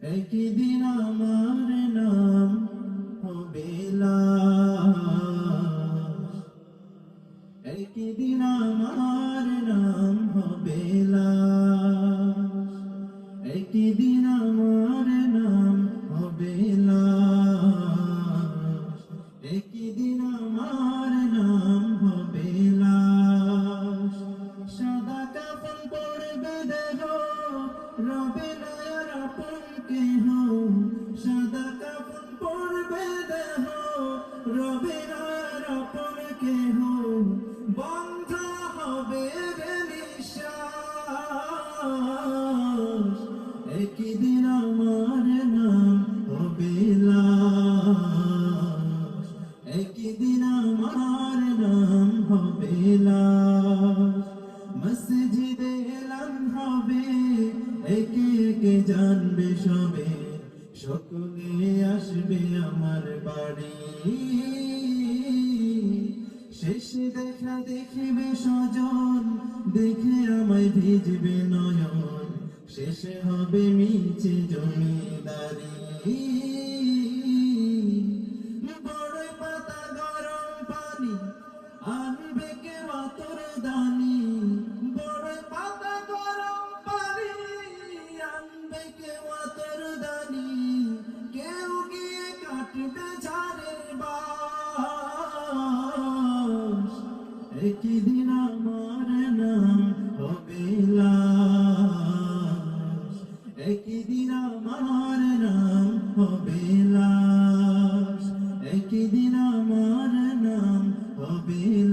একদিন আমার নাম হবে লাশ, একদিন আমার নাম হবে লাশ, একদিন আমার নাম হবে লাশ, একদিন আমার নাম হবে লাশ। সাদা কাফন পরবে দেহ, রবে না আর আপন কেহ। সাদা কাফন পরবে দেহ, রবে না আর আপন কেহ। বন্ধ হবে রে নিঃশ্বাস, একদিন আমার নাম হবে লাশ, একদিন আমার নাম হবে লাশ। মসজিদে এলান হবে, একে একে জানবে সবে, সকলে আসবে আমার বাড়ি। শেষ দেখা দেখিবে স্বজন, দেখে আমায় ভিজবে নয়ন, শেষে হবে মিছে জমিদারি। বড় পাতা গরম পানি আনবে কে আতর দানি, বড় পাতা গরম পানি আনবে কে আতর দানি। কেউ গিয়ে কাটবে ঝাড়ের বাঁশ, একদিন আমার নাম হবে লাশ, একদিন আমার নাম হবে লাশ, একদিন আমার নাম হবে লাশ।